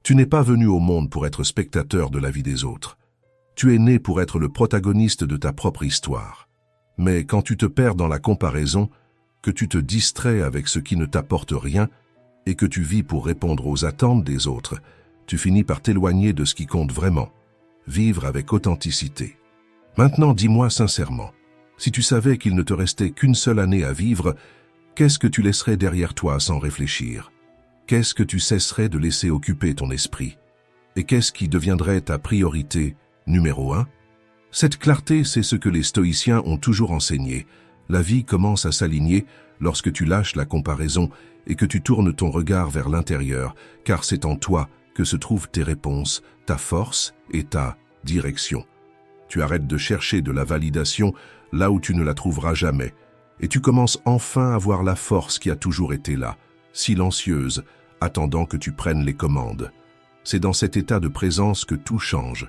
Tu n'es pas venu au monde pour être spectateur de la vie des autres. Tu es né pour être le protagoniste de ta propre histoire. Mais quand tu te perds dans la comparaison, que tu te distrais avec ce qui ne t'apporte rien et que tu vis pour répondre aux attentes des autres, tu finis par t'éloigner de ce qui compte vraiment. Vivre avec authenticité. Maintenant, dis-moi sincèrement, si tu savais qu'il ne te restait qu'une seule année à vivre, qu'est-ce que tu laisserais derrière toi sans réfléchir? Qu'est-ce que tu cesserais de laisser occuper ton esprit? Et qu'est-ce qui deviendrait ta priorité numéro 1? Cette clarté, c'est ce que les stoïciens ont toujours enseigné. La vie commence à s'aligner lorsque tu lâches la comparaison et que tu tournes ton regard vers l'intérieur, car c'est en toi que se trouvent tes réponses, ta force et ta direction. Tu arrêtes de chercher de la validation là où tu ne la trouveras jamais, et tu commences enfin à voir la force qui a toujours été là, silencieuse, attendant que tu prennes les commandes. C'est dans cet état de présence que tout change.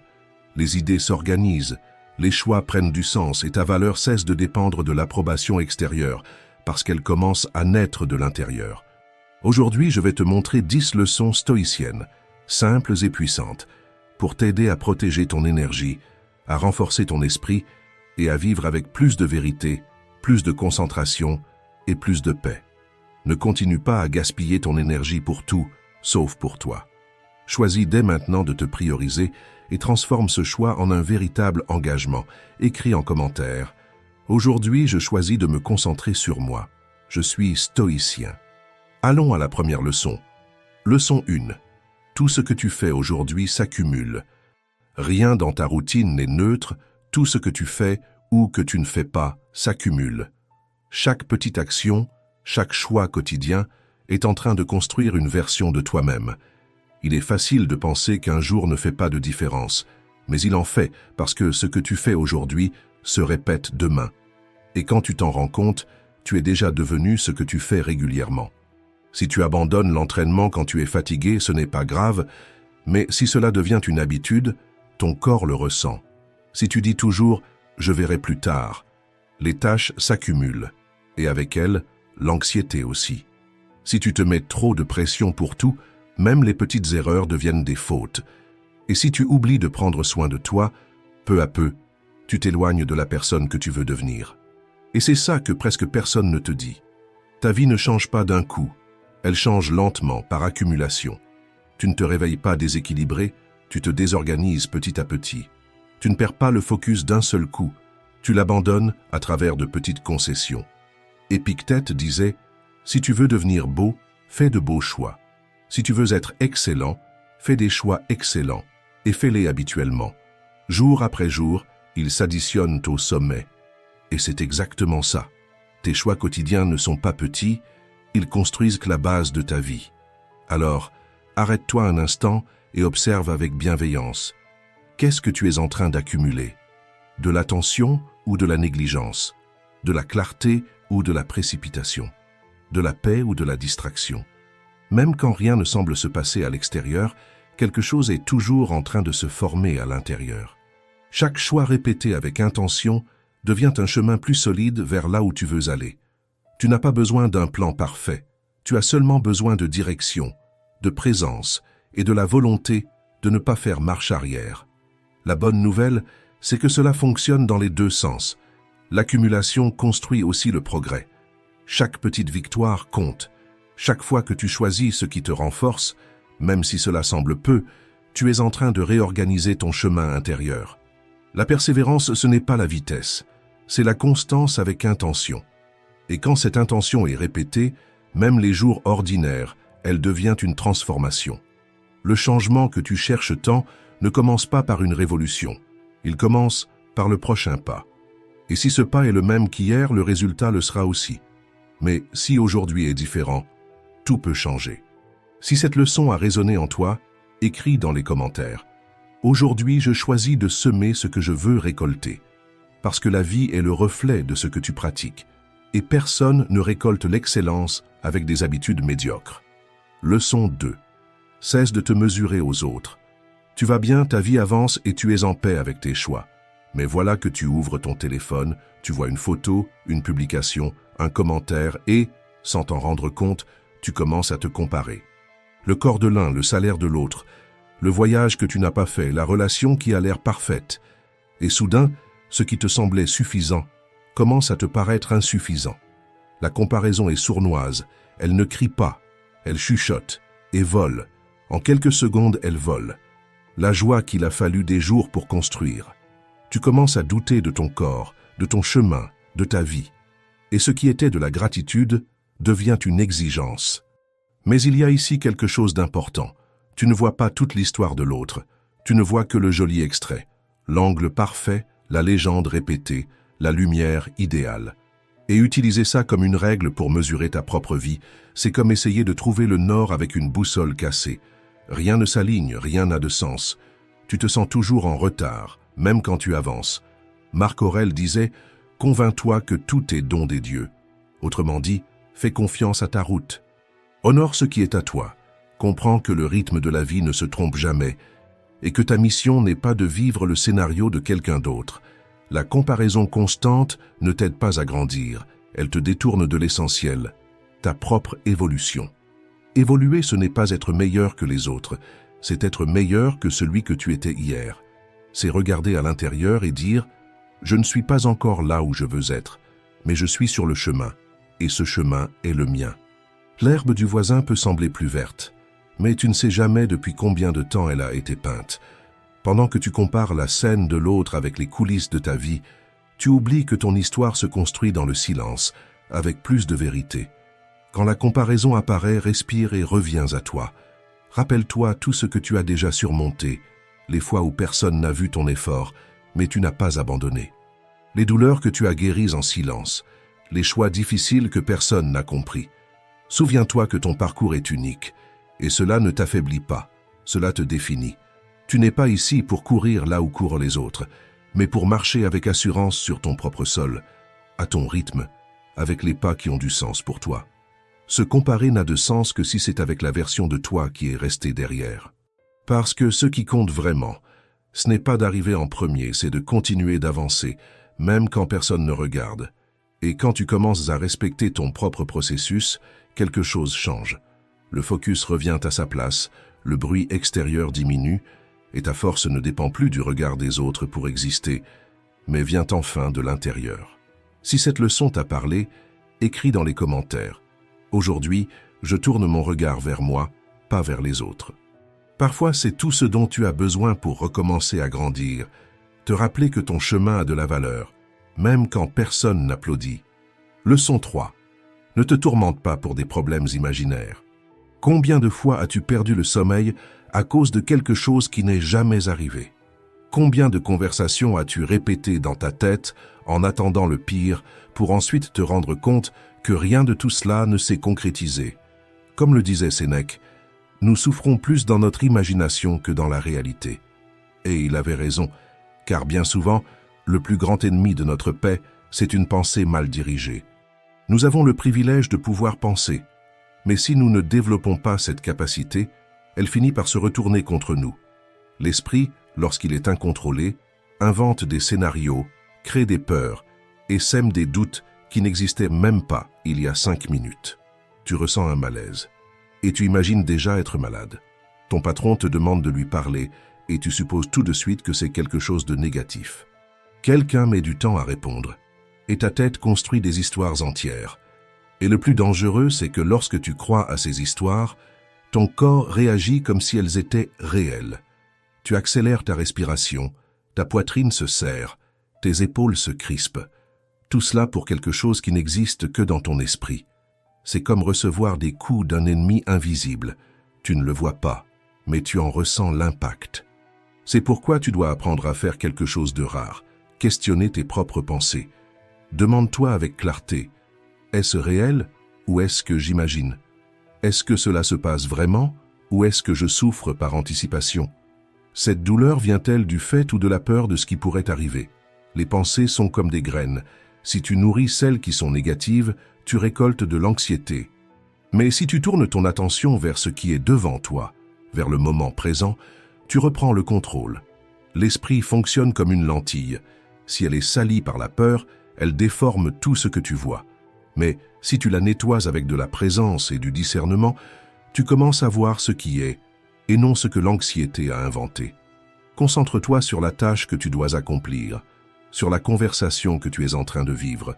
Les idées s'organisent, les choix prennent du sens et ta valeur cesse de dépendre de l'approbation extérieure, parce qu'elle commence à naître de l'intérieur. Aujourd'hui, je vais te montrer 10 leçons stoïciennes, simples et puissantes, pour t'aider à protéger ton énergie, à renforcer ton esprit et à vivre avec plus de vérité, plus de concentration et plus de paix. Ne continue pas à gaspiller ton énergie pour tout, sauf pour toi. Choisis dès maintenant de te prioriser et transforme ce choix en un véritable engagement. Écris en commentaire. Aujourd'hui, je choisis de me concentrer sur moi. Je suis stoïcien. Allons à la première leçon. Leçon 1. Tout ce que tu fais aujourd'hui s'accumule. Rien dans ta routine n'est neutre, tout ce que tu fais ou que tu ne fais pas s'accumule. Chaque petite action, chaque choix quotidien est en train de construire une version de toi-même. Il est facile de penser qu'un jour ne fait pas de différence, mais il en fait parce que ce que tu fais aujourd'hui se répète demain. Et quand tu t'en rends compte, tu es déjà devenu ce que tu fais régulièrement. Si tu abandonnes l'entraînement quand tu es fatigué, ce n'est pas grave, mais si cela devient une habitude, ton corps le ressent. Si tu dis toujours « je verrai plus tard », les tâches s'accumulent, et avec elles, l'anxiété aussi. Si tu te mets trop de pression pour tout, même les petites erreurs deviennent des fautes. Et si tu oublies de prendre soin de toi, peu à peu, tu t'éloignes de la personne que tu veux devenir. Et c'est ça que presque personne ne te dit. Ta vie ne change pas d'un coup, elle change lentement, par accumulation. Tu ne te réveilles pas déséquilibré, tu te désorganises petit à petit. Tu ne perds pas le focus d'un seul coup, tu l'abandonnes à travers de petites concessions. Épictète disait « Si tu veux devenir beau, fais de beaux choix. Si tu veux être excellent, fais des choix excellents et fais-les habituellement. Jour après jour, ils s'additionnent au sommet. Et c'est exactement ça. Tes choix quotidiens ne sont pas petits, ils construisent la base de ta vie. Alors, arrête-toi un instant et observe avec bienveillance. Qu'est-ce que tu es en train d'accumuler? De l'attention ou de la négligence? De la clarté ou de la précipitation? De la paix ou de la distraction? Même quand rien ne semble se passer à l'extérieur, quelque chose est toujours en train de se former à l'intérieur. Chaque choix répété avec intention devient un chemin plus solide vers là où tu veux aller. Tu n'as pas besoin d'un plan parfait, tu as seulement besoin de direction, de présence et de la volonté de ne pas faire marche arrière. La bonne nouvelle, c'est que cela fonctionne dans les deux sens. L'accumulation construit aussi le progrès. Chaque petite victoire compte. Chaque fois que tu choisis ce qui te renforce, même si cela semble peu, tu es en train de réorganiser ton chemin intérieur. La persévérance, ce n'est pas la vitesse, c'est la constance avec intention. Et quand cette intention est répétée, même les jours ordinaires, elle devient une transformation. Le changement que tu cherches tant ne commence pas par une révolution, il commence par le prochain pas. Et si ce pas est le même qu'hier, le résultat le sera aussi. Mais si aujourd'hui est différent, tout peut changer. Si cette leçon a résonné en toi, écris dans les commentaires. Aujourd'hui, je choisis de semer ce que je veux récolter. Parce que la vie est le reflet de ce que tu pratiques. Et personne ne récolte l'excellence avec des habitudes médiocres. Leçon 2. Cesse de te mesurer aux autres. Tu vas bien, ta vie avance et tu es en paix avec tes choix. Mais voilà que tu ouvres ton téléphone, tu vois une photo, une publication, un commentaire et, sans t'en rendre compte, tu commences à te comparer. Le corps de l'un, le salaire de l'autre, le voyage que tu n'as pas fait, la relation qui a l'air parfaite. Et soudain, ce qui te semblait suffisant commence à te paraître insuffisant. La comparaison est sournoise, elle ne crie pas, elle chuchote et vole. En quelques secondes, elle vole. La joie qu'il a fallu des jours pour construire. Tu commences à douter de ton corps, de ton chemin, de ta vie. Et ce qui était de la gratitude devient une exigence. Mais il y a ici quelque chose d'important. Tu ne vois pas toute l'histoire de l'autre. Tu ne vois que le joli extrait. L'angle parfait, la légende répétée, la lumière idéale. Et utiliser ça comme une règle pour mesurer ta propre vie, c'est comme essayer de trouver le nord avec une boussole cassée. Rien ne s'aligne, rien n'a de sens. Tu te sens toujours en retard, même quand tu avances. Marc Aurèle disait « Convainc-toi que tout est don des dieux ». Autrement dit, fais confiance à ta route. Honore ce qui est à toi. Comprends que le rythme de la vie ne se trompe jamais et que ta mission n'est pas de vivre le scénario de quelqu'un d'autre. La comparaison constante ne t'aide pas à grandir, elle te détourne de l'essentiel, ta propre évolution. Évoluer, ce n'est pas être meilleur que les autres, c'est être meilleur que celui que tu étais hier. C'est regarder à l'intérieur et dire « Je ne suis pas encore là où je veux être, mais je suis sur le chemin, et ce chemin est le mien. » L'herbe du voisin peut sembler plus verte, mais tu ne sais jamais depuis combien de temps elle a été peinte. Pendant que tu compares la scène de l'autre avec les coulisses de ta vie, tu oublies que ton histoire se construit dans le silence, avec plus de vérité. Quand la comparaison apparaît, respire et reviens à toi. Rappelle-toi tout ce que tu as déjà surmonté, les fois où personne n'a vu ton effort, mais tu n'as pas abandonné. Les douleurs que tu as guéries en silence, les choix difficiles que personne n'a compris. Souviens-toi que ton parcours est unique, et cela ne t'affaiblit pas, cela te définit. Tu n'es pas ici pour courir là où courent les autres, mais pour marcher avec assurance sur ton propre sol, à ton rythme, avec les pas qui ont du sens pour toi. Se comparer n'a de sens que si c'est avec la version de toi qui est restée derrière. Parce que ce qui compte vraiment, ce n'est pas d'arriver en premier, c'est de continuer d'avancer, même quand personne ne regarde. Et quand tu commences à respecter ton propre processus, quelque chose change. Le focus revient à sa place, le bruit extérieur diminue, et ta force ne dépend plus du regard des autres pour exister, mais vient enfin de l'intérieur. Si cette leçon t'a parlé, écris dans les commentaires. Aujourd'hui, je tourne mon regard vers moi, pas vers les autres. Parfois, c'est tout ce dont tu as besoin pour recommencer à grandir, te rappeler que ton chemin a de la valeur, même quand personne n'applaudit. Leçon 3. Ne te tourmente pas pour des problèmes imaginaires. Combien de fois as-tu perdu le sommeil à cause de quelque chose qui n'est jamais arrivé? Combien de conversations as-tu répétées dans ta tête en attendant le pire pour ensuite te rendre compte que rien de tout cela ne s'est concrétisé? Comme le disait Sénèque, nous souffrons plus dans notre imagination que dans la réalité. Et il avait raison, car bien souvent, le plus grand ennemi de notre paix, c'est une pensée mal dirigée. Nous avons le privilège de pouvoir penser, mais si nous ne développons pas cette capacité, elle finit par se retourner contre nous. L'esprit, lorsqu'il est incontrôlé, invente des scénarios, crée des peurs et sème des doutes qui n'existaient même pas il y a 5 minutes. Tu ressens un malaise et tu imagines déjà être malade. Ton patron te demande de lui parler et tu supposes tout de suite que c'est quelque chose de négatif. Quelqu'un met du temps à répondre et ta tête construit des histoires entières. Et le plus dangereux, c'est que lorsque tu crois à ces histoires, ton corps réagit comme si elles étaient réelles. Tu accélères ta respiration, ta poitrine se serre, tes épaules se crispent. Tout cela pour quelque chose qui n'existe que dans ton esprit. C'est comme recevoir des coups d'un ennemi invisible. Tu ne le vois pas, mais tu en ressens l'impact. C'est pourquoi tu dois apprendre à faire quelque chose de rare, questionner tes propres pensées. Demande-toi avec clarté, est-ce réel ou est-ce que j'imagine? Est-ce que cela se passe vraiment ou est-ce que je souffre par anticipation? Cette douleur vient-elle du fait ou de la peur de ce qui pourrait arriver? Les pensées sont comme des graines. Si tu nourris celles qui sont négatives, tu récoltes de l'anxiété. Mais si tu tournes ton attention vers ce qui est devant toi, vers le moment présent, tu reprends le contrôle. L'esprit fonctionne comme une lentille. Si elle est salie par la peur, elle déforme tout ce que tu vois. Mais si tu la nettoies avec de la présence et du discernement, tu commences à voir ce qui est. et non ce que l'anxiété a inventé. Concentre-toi sur la tâche que tu dois accomplir, sur la conversation que tu es en train de vivre,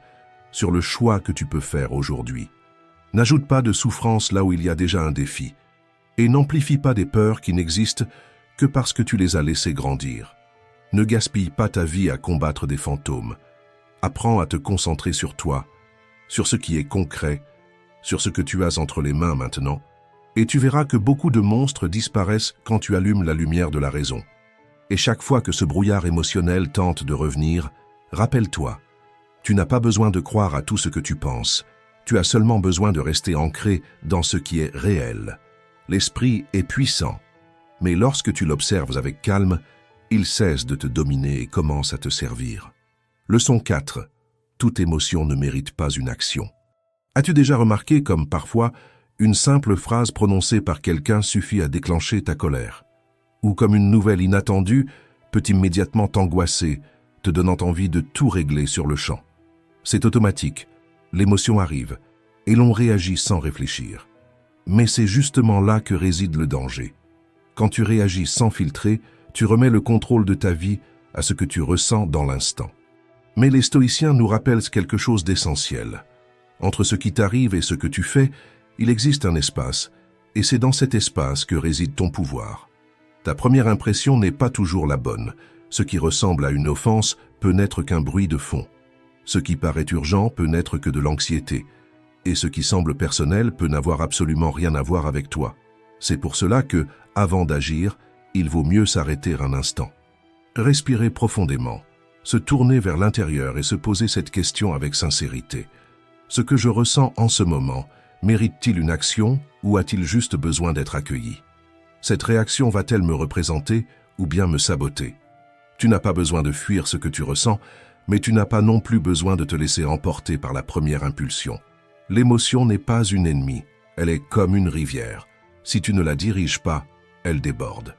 sur le choix que tu peux faire aujourd'hui. N'ajoute pas de souffrance là où il y a déjà un défi, et n'amplifie pas des peurs qui n'existent que parce que tu les as laissées grandir. Ne gaspille pas ta vie à combattre des fantômes. Apprends à te concentrer sur toi, sur ce qui est concret, sur ce que tu as entre les mains maintenant, et tu verras que beaucoup de monstres disparaissent quand tu allumes la lumière de la raison. Et chaque fois que ce brouillard émotionnel tente de revenir, rappelle-toi, tu n'as pas besoin de croire à tout ce que tu penses, tu as seulement besoin de rester ancré dans ce qui est réel. L'esprit est puissant, mais lorsque tu l'observes avec calme, il cesse de te dominer et commence à te servir. Leçon 4. Toute émotion ne mérite pas une action. As-tu déjà remarqué comme parfois, une simple phrase prononcée par quelqu'un suffit à déclencher ta colère? Ou comme une nouvelle inattendue peut immédiatement t'angoisser, te donnant envie de tout régler sur le champ. C'est automatique, l'émotion arrive, et l'on réagit sans réfléchir. Mais c'est justement là que réside le danger. Quand tu réagis sans filtrer, tu remets le contrôle de ta vie à ce que tu ressens dans l'instant. Mais les stoïciens nous rappellent quelque chose d'essentiel. Entre ce qui t'arrive et ce que tu fais, il existe un espace, et c'est dans cet espace que réside ton pouvoir. Ta première impression n'est pas toujours la bonne. Ce qui ressemble à une offense peut n'être qu'un bruit de fond. Ce qui paraît urgent peut n'être que de l'anxiété. Et ce qui semble personnel peut n'avoir absolument rien à voir avec toi. C'est pour cela que, avant d'agir, il vaut mieux s'arrêter un instant. Respirer profondément, se tourner vers l'intérieur et se poser cette question avec sincérité. Ce que je ressens en ce moment, mérite-t-il une action ou a-t-il juste besoin d'être accueilli? Cette réaction va-t-elle me représenter ou bien me saboter? Tu n'as pas besoin de fuir ce que tu ressens, mais tu n'as pas non plus besoin de te laisser emporter par la première impulsion. L'émotion n'est pas une ennemie, elle est comme une rivière. Si tu ne la diriges pas, elle déborde.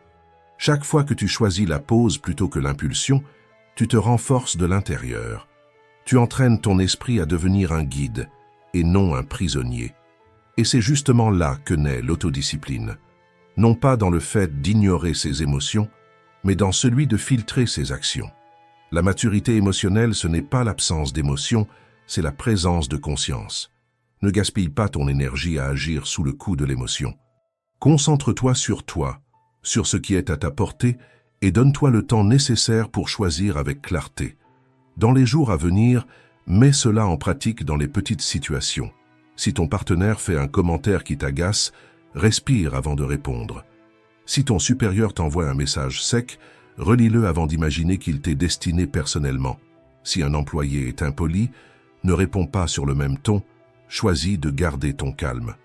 Chaque fois que tu choisis la pause plutôt que l'impulsion, tu te renforces de l'intérieur. Tu entraînes ton esprit à devenir un guide et non un prisonnier. Et c'est justement là que naît l'autodiscipline. Non pas dans le fait d'ignorer ses émotions, mais dans celui de filtrer ses actions. La maturité émotionnelle, ce n'est pas l'absence d'émotion, c'est la présence de conscience. Ne gaspille pas ton énergie à agir sous le coup de l'émotion. Concentre-toi sur toi, sur ce qui est à ta portée, et donne-toi le temps nécessaire pour choisir avec clarté. Dans les jours à venir, mets cela en pratique dans les petites situations. Si ton partenaire fait un commentaire qui t'agace, respire avant de répondre. Si ton supérieur t'envoie un message sec, relis-le avant d'imaginer qu'il t'est destiné personnellement. Si un employé est impoli, ne réponds pas sur le même ton, choisis de garder ton calme.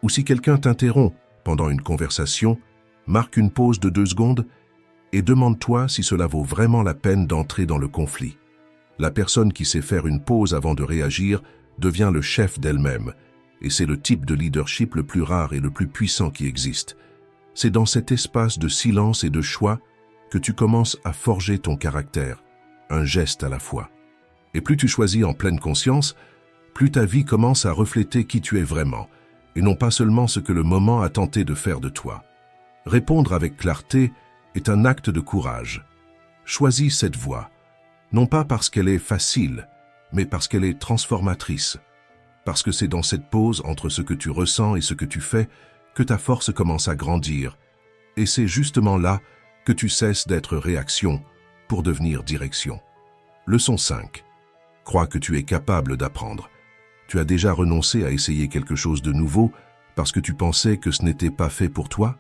Ou si quelqu'un t'interrompt pendant une conversation, marque une pause de 2 secondes et demande-toi si cela vaut vraiment la peine d'entrer dans le conflit. La personne qui sait faire une pause avant de réagir devient le chef d'elle-même, et c'est le type de leadership le plus rare et le plus puissant qui existe. C'est dans cet espace de silence et de choix que tu commences à forger ton caractère, un geste à la fois. Et plus tu choisis en pleine conscience, plus ta vie commence à refléter qui tu es vraiment, et non pas seulement ce que le moment a tenté de faire de toi. Répondre avec clarté est un acte de courage. Choisis cette voie, non pas parce qu'elle est facile, mais parce qu'elle est transformatrice. Parce que c'est dans cette pause entre ce que tu ressens et ce que tu fais que ta force commence à grandir. Et c'est justement là que tu cesses d'être réaction pour devenir direction. Leçon 5. Crois que tu es capable d'apprendre. Tu as déjà renoncé à essayer quelque chose de nouveau parce que tu pensais que ce n'était pas fait pour toi?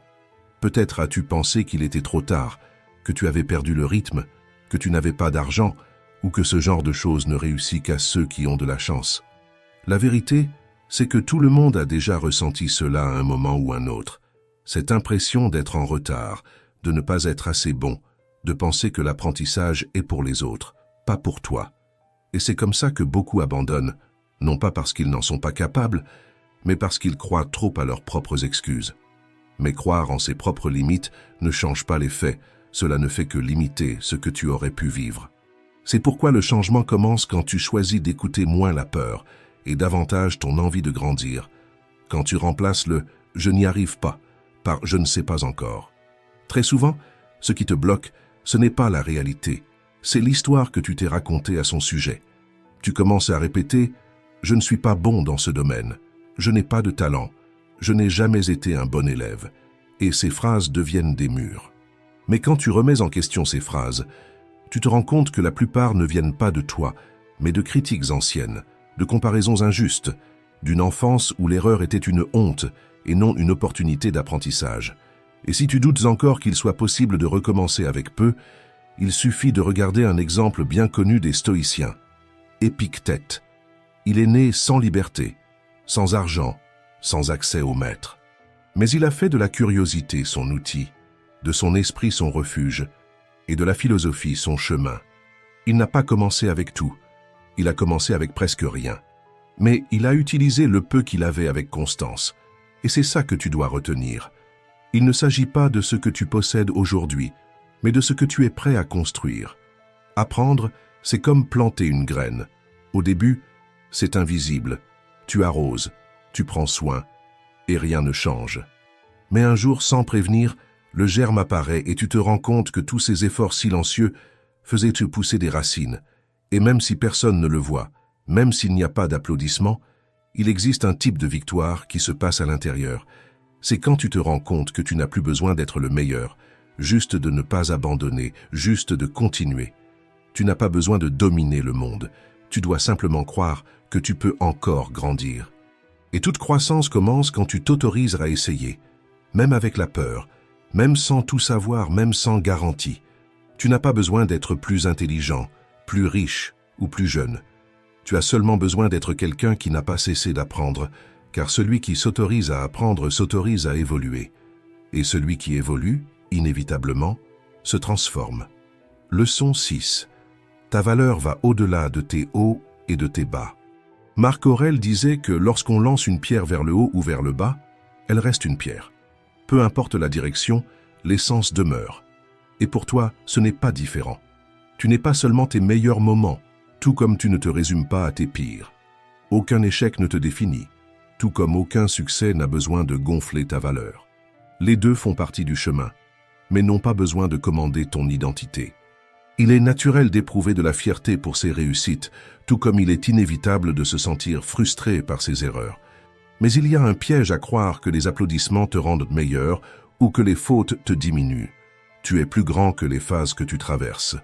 Peut-être as-tu pensé qu'il était trop tard, que tu avais perdu le rythme, que tu n'avais pas d'argent ou que ce genre de choses ne réussit qu'à ceux qui ont de la chance. La vérité, c'est que tout le monde a déjà ressenti cela à un moment ou un autre. Cette impression d'être en retard, de ne pas être assez bon, de penser que l'apprentissage est pour les autres, pas pour toi. Et c'est comme ça que beaucoup abandonnent, non pas parce qu'ils n'en sont pas capables, mais parce qu'ils croient trop à leurs propres excuses. Mais croire en ses propres limites ne change pas les faits, cela ne fait que limiter ce que tu aurais pu vivre. C'est pourquoi le changement commence quand tu choisis d'écouter moins la peur et davantage ton envie de grandir. Quand tu remplaces le « je n'y arrive pas » par « je ne sais pas encore ». Très souvent, ce qui te bloque, ce n'est pas la réalité, c'est l'histoire que tu t'es racontée à son sujet. Tu commences à répéter « je ne suis pas bon dans ce domaine, je n'ai pas de talent, je n'ai jamais été un bon élève », et ces phrases deviennent des murs. Mais quand tu remets en question ces phrases, tu te rends compte que la plupart ne viennent pas de toi, mais de critiques anciennes, de comparaisons injustes, d'une enfance où l'erreur était une honte et non une opportunité d'apprentissage. Et si tu doutes encore qu'il soit possible de recommencer avec peu, il suffit de regarder un exemple bien connu des stoïciens. Épictète. Il est né sans liberté, sans argent, sans accès au maître. Mais il a fait de la curiosité son outil, de son esprit son refuge, et de la philosophie son chemin. Il n'a pas commencé avec tout, il a commencé avec presque rien. Mais il a utilisé le peu qu'il avait avec constance, et c'est ça que tu dois retenir. Il ne s'agit pas de ce que tu possèdes aujourd'hui, mais de ce que tu es prêt à construire. Apprendre, c'est comme planter une graine. Au début, c'est invisible. Tu arroses, tu prends soin, et rien ne change. Mais un jour, sans prévenir, le germe apparaît et tu te rends compte que tous ces efforts silencieux faisaient te pousser des racines. Et même si personne ne le voit, même s'il n'y a pas d'applaudissements, il existe un type de victoire qui se passe à l'intérieur. C'est quand tu te rends compte que tu n'as plus besoin d'être le meilleur, juste de ne pas abandonner, juste de continuer. Tu n'as pas besoin de dominer le monde, tu dois simplement croire que tu peux encore grandir. Et toute croissance commence quand tu t'autorises à essayer, même avec la peur, même sans tout savoir, même sans garantie. Tu n'as pas besoin d'être plus intelligent, plus riche ou plus jeune. Tu as seulement besoin d'être quelqu'un qui n'a pas cessé d'apprendre, car celui qui s'autorise à apprendre s'autorise à évoluer. Et celui qui évolue, inévitablement, se transforme. Leçon 6. Ta valeur va au-delà de tes hauts et de tes bas. Marc Aurèle disait que lorsqu'on lance une pierre vers le haut ou vers le bas, elle reste une pierre. Peu importe la direction, l'essence demeure. Et pour toi, ce n'est pas différent. Tu n'es pas seulement tes meilleurs moments, tout comme tu ne te résumes pas à tes pires. Aucun échec ne te définit, tout comme aucun succès n'a besoin de gonfler ta valeur. Les deux font partie du chemin, mais n'ont pas besoin de commander ton identité. Il est naturel d'éprouver de la fierté pour ses réussites, tout comme il est inévitable de se sentir frustré par ses erreurs. Mais il y a un piège à croire que les applaudissements te rendent meilleur ou que les fautes te diminuent. Tu es plus grand que les phases que tu traverses.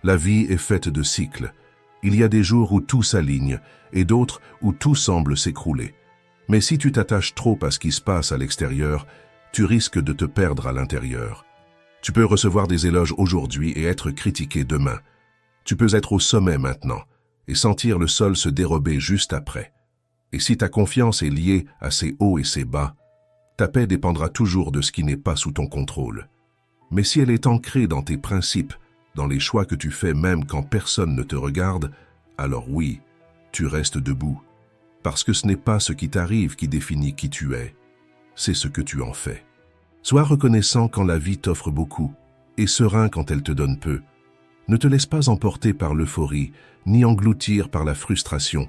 La vie est faite de cycles. Il y a des jours où tout s'aligne et d'autres où tout semble s'écrouler. Mais si tu t'attaches trop à ce qui se passe à l'extérieur, tu risques de te perdre à l'intérieur. Tu peux recevoir des éloges aujourd'hui et être critiqué demain. Tu peux être au sommet maintenant et sentir le sol se dérober juste après. Et si ta confiance est liée à ses hauts et ses bas, ta paix dépendra toujours de ce qui n'est pas sous ton contrôle. Mais si elle est ancrée dans tes principes, dans les choix que tu fais même quand personne ne te regarde, alors oui, tu restes debout. Parce que ce n'est pas ce qui t'arrive qui définit qui tu es, c'est ce que tu en fais. Sois reconnaissant quand la vie t'offre beaucoup, et serein quand elle te donne peu. Ne te laisse pas emporter par l'euphorie, ni engloutir par la frustration.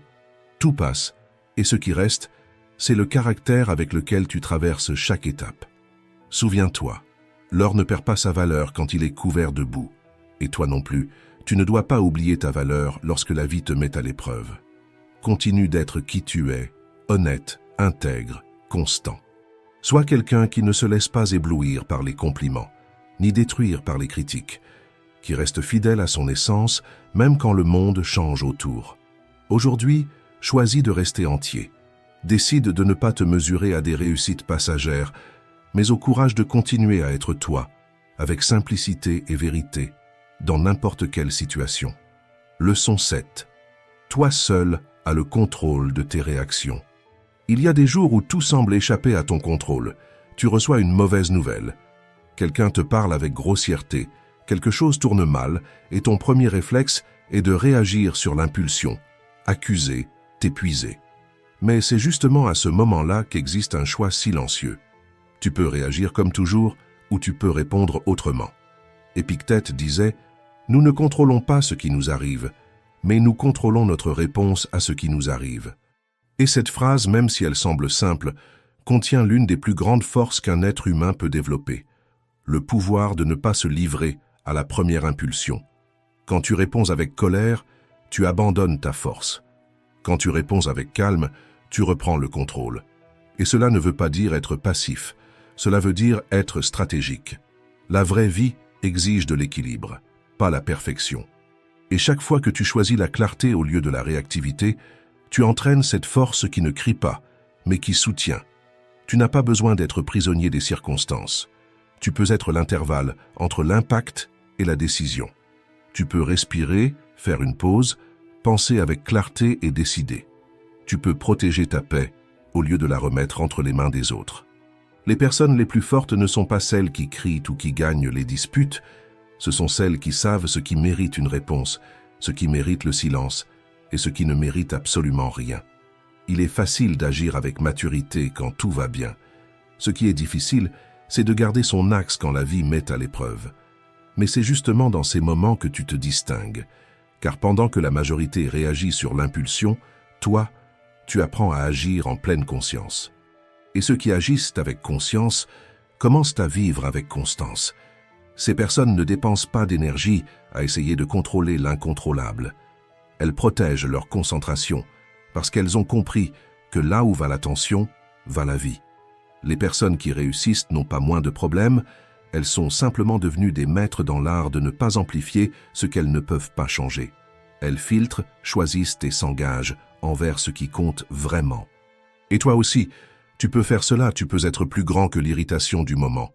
Tout passe, et ce qui reste, c'est le caractère avec lequel tu traverses chaque étape. Souviens-toi, l'or ne perd pas sa valeur quand il est couvert de boue. Et toi non plus, tu ne dois pas oublier ta valeur lorsque la vie te met à l'épreuve. Continue d'être qui tu es, honnête, intègre, constant. Sois quelqu'un qui ne se laisse pas éblouir par les compliments, ni détruire par les critiques, qui reste fidèle à son essence, même quand le monde change autour. Aujourd'hui, choisis de rester entier. Décide de ne pas te mesurer à des réussites passagères, mais au courage de continuer à être toi, avec simplicité et vérité, dans n'importe quelle situation. Leçon 7. Toi seul as le contrôle de tes réactions. Il y a des jours où tout semble échapper à ton contrôle. Tu reçois une mauvaise nouvelle. Quelqu'un te parle avec grossièreté, quelque chose tourne mal, et ton premier réflexe est de réagir sur l'impulsion, accuser, t'épuiser. Mais c'est justement à ce moment-là qu'existe un choix silencieux. Tu peux réagir comme toujours, ou tu peux répondre autrement. Épictète disait « Nous ne contrôlons pas ce qui nous arrive, mais nous contrôlons notre réponse à ce qui nous arrive. » Et cette phrase, même si elle semble simple, contient l'une des plus grandes forces qu'un être humain peut développer, le pouvoir de ne pas se livrer à la première impulsion. Quand tu réponds avec colère, tu abandonnes ta force. Quand tu réponds avec calme, tu reprends le contrôle. Et cela ne veut pas dire être passif, cela veut dire être stratégique. La vraie vie exige de l'équilibre, pas la perfection. Et chaque fois que tu choisis la clarté au lieu de la réactivité, tu entraînes cette force qui ne crie pas, mais qui soutient. Tu n'as pas besoin d'être prisonnier des circonstances. Tu peux être l'intervalle entre l'impact et la décision. Tu peux respirer, faire une pause, penser avec clarté et décider. Tu peux protéger ta paix au lieu de la remettre entre les mains des autres. Les personnes les plus fortes ne sont pas celles qui crient ou qui gagnent les disputes, ce sont celles qui savent ce qui mérite une réponse, ce qui mérite le silence et ce qui ne mérite absolument rien. Il est facile d'agir avec maturité quand tout va bien. Ce qui est difficile, c'est de garder son axe quand la vie met à l'épreuve. Mais c'est justement dans ces moments que tu te distingues, car pendant que la majorité réagit sur l'impulsion, toi, tu apprends à agir en pleine conscience. Et ceux qui agissent avec conscience commencent à vivre avec constance. Ces personnes ne dépensent pas d'énergie à essayer de contrôler l'incontrôlable. Elles protègent leur concentration parce qu'elles ont compris que là où va l'attention, va la vie. Les personnes qui réussissent n'ont pas moins de problèmes, elles sont simplement devenues des maîtres dans l'art de ne pas amplifier ce qu'elles ne peuvent pas changer. Elles filtrent, choisissent et s'engagent envers ce qui compte vraiment. Et toi aussi, tu peux faire cela, tu peux être plus grand que l'irritation du moment.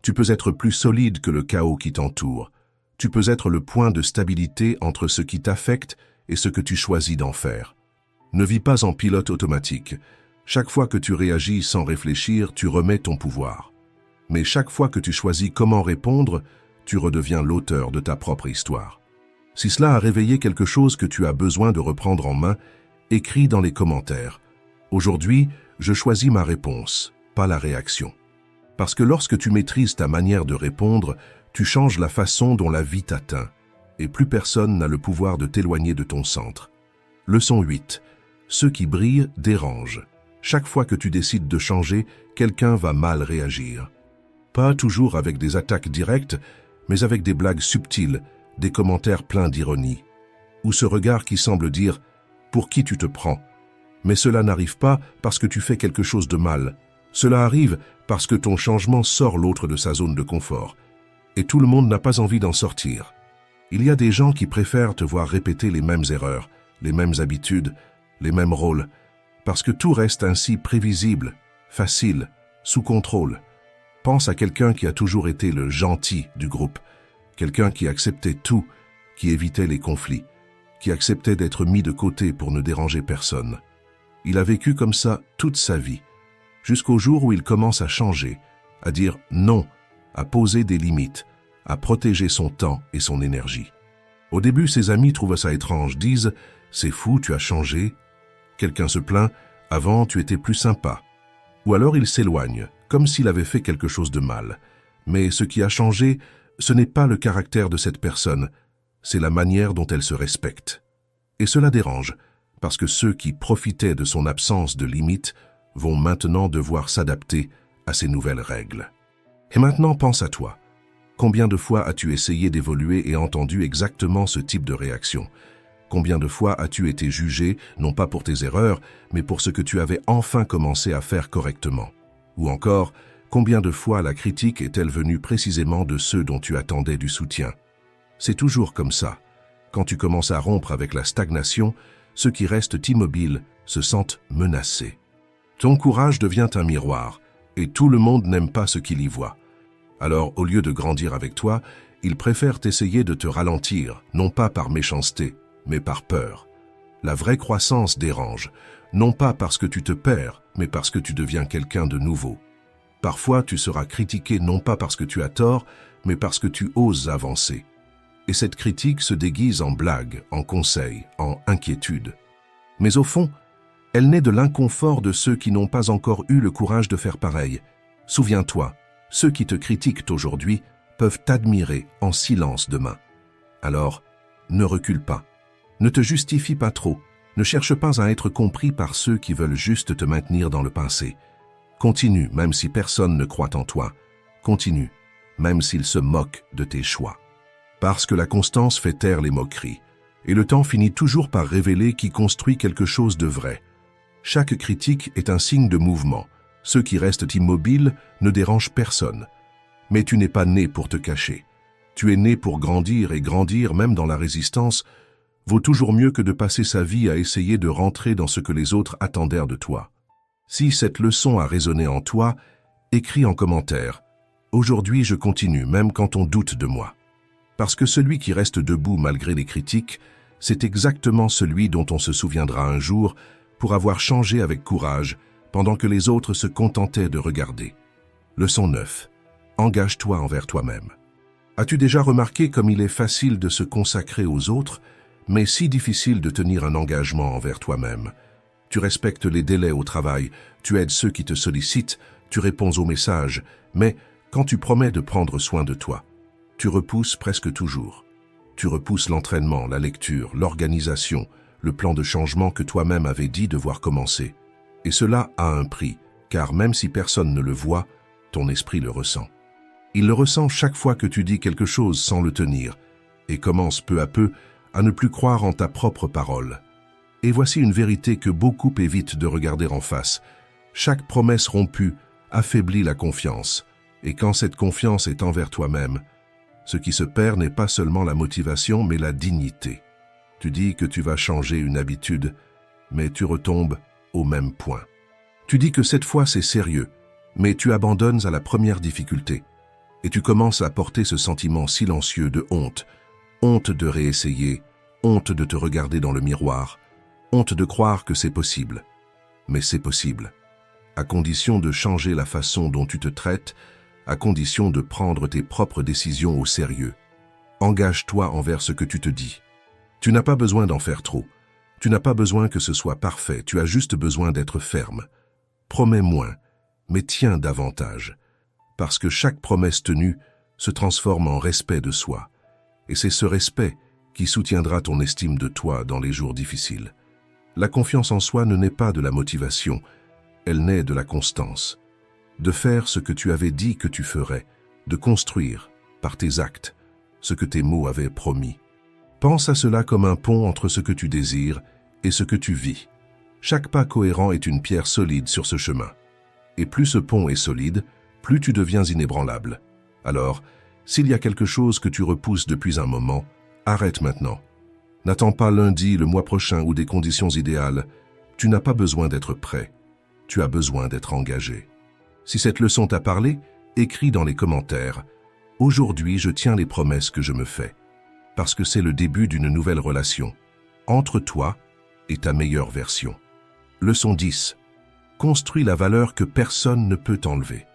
Tu peux être plus solide que le chaos qui t'entoure. Tu peux être le point de stabilité entre ce qui t'affecte et ce que tu choisis d'en faire. Ne vis pas en pilote automatique. Chaque fois que tu réagis sans réfléchir, tu remets ton pouvoir. Mais chaque fois que tu choisis comment répondre, tu redeviens l'auteur de ta propre histoire. Si cela a réveillé quelque chose que tu as besoin de reprendre en main, écris dans les commentaires. Aujourd'hui, je choisis ma réponse, pas la réaction. Parce que lorsque tu maîtrises ta manière de répondre, tu changes la façon dont la vie t'atteint, et plus personne n'a le pouvoir de t'éloigner de ton centre. Leçon 8. Ceux qui brillent dérangent. Chaque fois que tu décides de changer, quelqu'un va mal réagir. Pas toujours avec des attaques directes, mais avec des blagues subtiles, des commentaires pleins d'ironie. Ou ce regard qui semble dire « Pour qui tu te prends ?» Mais cela n'arrive pas parce que tu fais quelque chose de mal. Cela arrive parce que ton changement sort l'autre de sa zone de confort. Et tout le monde n'a pas envie d'en sortir. Il y a des gens qui préfèrent te voir répéter les mêmes erreurs, les mêmes habitudes, les mêmes rôles, parce que tout reste ainsi prévisible, facile, sous contrôle. Pense à quelqu'un qui a toujours été le gentil du groupe, quelqu'un qui acceptait tout, qui évitait les conflits, qui acceptait d'être mis de côté pour ne déranger personne. Il a vécu comme ça toute sa vie, jusqu'au jour où il commence à changer, à dire non, à poser des limites, à protéger son temps et son énergie. Au début, ses amis trouvent ça étrange, disent « C'est fou, tu as changé ». Quelqu'un se plaint « Avant, tu étais plus sympa ». Ou alors il s'éloigne, comme s'il avait fait quelque chose de mal. Mais ce qui a changé, ce n'est pas le caractère de cette personne, c'est la manière dont elle se respecte. Et cela dérange, parce que ceux qui profitaient de son absence de limites vont maintenant devoir s'adapter à ces nouvelles règles. Et maintenant, pense à toi. Combien de fois as-tu essayé d'évoluer et entendu exactement ce type de réaction? Combien de fois as-tu été jugé, non pas pour tes erreurs, mais pour ce que tu avais enfin commencé à faire correctement? Ou encore, combien de fois la critique est-elle venue précisément de ceux dont tu attendais du soutien? C'est toujours comme ça. Quand tu commences à rompre avec la stagnation, ceux qui restent immobiles se sentent menacés. Ton courage devient un miroir, et tout le monde n'aime pas ce qu'il y voit. Alors, au lieu de grandir avec toi, ils préfèrent essayer de te ralentir, non pas par méchanceté, mais par peur. La vraie croissance dérange, non pas parce que tu te perds, mais parce que tu deviens quelqu'un de nouveau. Parfois, tu seras critiqué non pas parce que tu as tort, mais parce que tu oses avancer. Et cette critique se déguise en blague, en conseil, en inquiétude. Mais au fond, elle naît de l'inconfort de ceux qui n'ont pas encore eu le courage de faire pareil. Souviens-toi, ceux qui te critiquent aujourd'hui peuvent t'admirer en silence demain. Alors, ne recule pas. Ne te justifie pas trop. Ne cherche pas à être compris par ceux qui veulent juste te maintenir dans le passé. Continue même si personne ne croit en toi. Continue même s'ils se moquent de tes choix. Parce que la constance fait taire les moqueries, et le temps finit toujours par révéler qui construit quelque chose de vrai. Chaque critique est un signe de mouvement. Ceux qui restent immobiles ne dérangent personne. Mais tu n'es pas né pour te cacher. Tu es né pour grandir, et grandir, même dans la résistance, vaut toujours mieux que de passer sa vie à essayer de rentrer dans ce que les autres attendèrent de toi. Si cette leçon a résonné en toi, écris en commentaire « Aujourd'hui je continue, même quand on doute de moi ». Parce que celui qui reste debout malgré les critiques, c'est exactement celui dont on se souviendra un jour pour avoir changé avec courage pendant que les autres se contentaient de regarder. Leçon 9. Engage-toi envers toi-même. As-tu déjà remarqué comme il est facile de se consacrer aux autres, mais si difficile de tenir un engagement envers toi-même? Tu respectes les délais au travail, tu aides ceux qui te sollicitent, tu réponds aux messages, mais quand tu promets de prendre soin de toi, tu repousses presque toujours. Tu repousses l'entraînement, la lecture, l'organisation, le plan de changement que toi-même avais dit devoir commencer. Et cela a un prix, car même si personne ne le voit, ton esprit le ressent. Il le ressent chaque fois que tu dis quelque chose sans le tenir, et commence peu à peu à ne plus croire en ta propre parole. Et voici une vérité que beaucoup évitent de regarder en face. Chaque promesse rompue affaiblit la confiance, et quand cette confiance est envers toi-même, ce qui se perd n'est pas seulement la motivation, mais la dignité. Tu dis que tu vas changer une habitude, mais tu retombes au même point. Tu dis que cette fois c'est sérieux, mais tu abandonnes à la première difficulté. Et tu commences à porter ce sentiment silencieux de honte. Honte de réessayer, honte de te regarder dans le miroir, honte de croire que c'est possible. Mais c'est possible, à condition de changer la façon dont tu te traites, à condition de prendre tes propres décisions au sérieux. Engage-toi envers ce que tu te dis. Tu n'as pas besoin d'en faire trop. Tu n'as pas besoin que ce soit parfait, tu as juste besoin d'être ferme. Promets moins, mais tiens davantage. Parce que chaque promesse tenue se transforme en respect de soi. Et c'est ce respect qui soutiendra ton estime de toi dans les jours difficiles. La confiance en soi ne naît pas de la motivation, elle naît de la constance. De faire ce que tu avais dit que tu ferais, de construire, par tes actes, ce que tes mots avaient promis. Pense à cela comme un pont entre ce que tu désires et ce que tu vis. Chaque pas cohérent est une pierre solide sur ce chemin. Et plus ce pont est solide, plus tu deviens inébranlable. Alors, s'il y a quelque chose que tu repousses depuis un moment, arrête maintenant. N'attends pas lundi, le mois prochain ou des conditions idéales. Tu n'as pas besoin d'être prêt. Tu as besoin d'être engagé. Si cette leçon t'a parlé, écris dans les commentaires « Aujourd'hui, je tiens les promesses que je me fais ». Parce que c'est le début d'une nouvelle relation, entre toi et ta meilleure version. Leçon 10. Construis la valeur que personne ne peut t'enlever.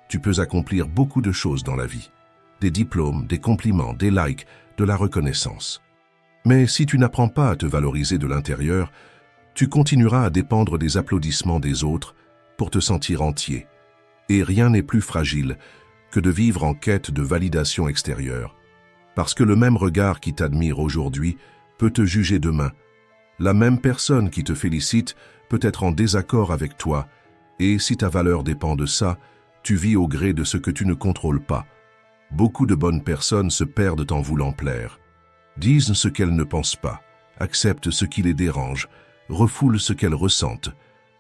Tu peux accomplir beaucoup de choses dans la vie. Des diplômes, des compliments, des likes, de la reconnaissance. Mais si tu n'apprends pas à te valoriser de l'intérieur, tu continueras à dépendre des applaudissements des autres pour te sentir entier. Et rien n'est plus fragile que de vivre en quête de validation extérieure. Parce que le même regard qui t'admire aujourd'hui peut te juger demain. La même personne qui te félicite peut être en désaccord avec toi, et si ta valeur dépend de ça, tu vis au gré de ce que tu ne contrôles pas. Beaucoup de bonnes personnes se perdent en voulant plaire. Disent ce qu'elles ne pensent pas, acceptent ce qui les dérange, refoulent ce qu'elles ressentent.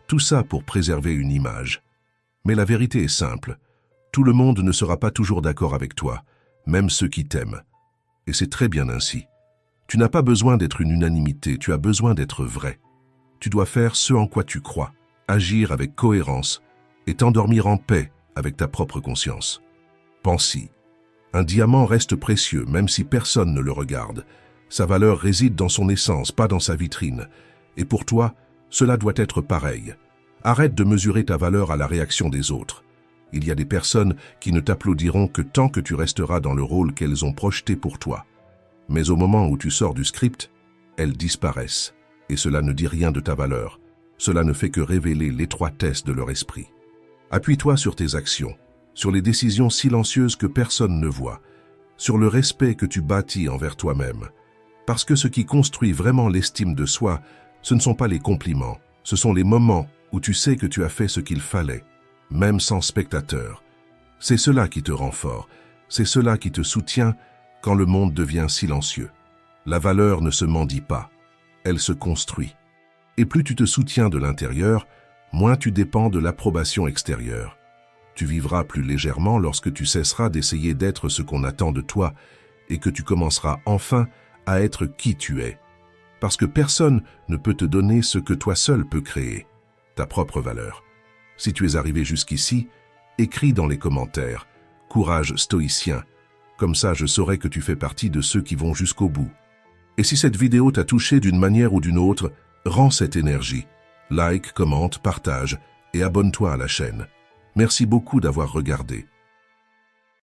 Tout ça pour préserver une image. Mais la vérité est simple. Tout le monde ne sera pas toujours d'accord avec toi, même ceux qui t'aiment. Et c'est très bien ainsi. Tu n'as pas besoin d'être une unanimité, tu as besoin d'être vrai. Tu dois faire ce en quoi tu crois, agir avec cohérence et t'endormir en paix avec ta propre conscience. Pense-y. Un diamant reste précieux même si personne ne le regarde. Sa valeur réside dans son essence, pas dans sa vitrine. Et pour toi, cela doit être pareil. Arrête de mesurer ta valeur à la réaction des autres. Il y a des personnes qui ne t'applaudiront que tant que tu resteras dans le rôle qu'elles ont projeté pour toi. Mais au moment où tu sors du script, elles disparaissent. Et cela ne dit rien de ta valeur. Cela ne fait que révéler l'étroitesse de leur esprit. Appuie-toi sur tes actions, sur les décisions silencieuses que personne ne voit, sur le respect que tu bâtis envers toi-même. Parce que ce qui construit vraiment l'estime de soi, ce ne sont pas les compliments, ce sont les moments où tu sais que tu as fait ce qu'il fallait. même sans spectateurs. C'est cela qui te rend fort, c'est cela qui te soutient quand le monde devient silencieux. La valeur ne se mendie pas, elle se construit. Et plus tu te soutiens de l'intérieur, moins tu dépends de l'approbation extérieure. Tu vivras plus légèrement lorsque tu cesseras d'essayer d'être ce qu'on attend de toi et que tu commenceras enfin à être qui tu es. Parce que personne ne peut te donner ce que toi seul peux créer, ta propre valeur. Si tu es arrivé jusqu'ici, écris dans les commentaires « Courage stoïcien », comme ça je saurai que tu fais partie de ceux qui vont jusqu'au bout. Et si cette vidéo t'a touché d'une manière ou d'une autre, rends cette énergie. Like, commente, partage et abonne-toi à la chaîne. Merci beaucoup d'avoir regardé.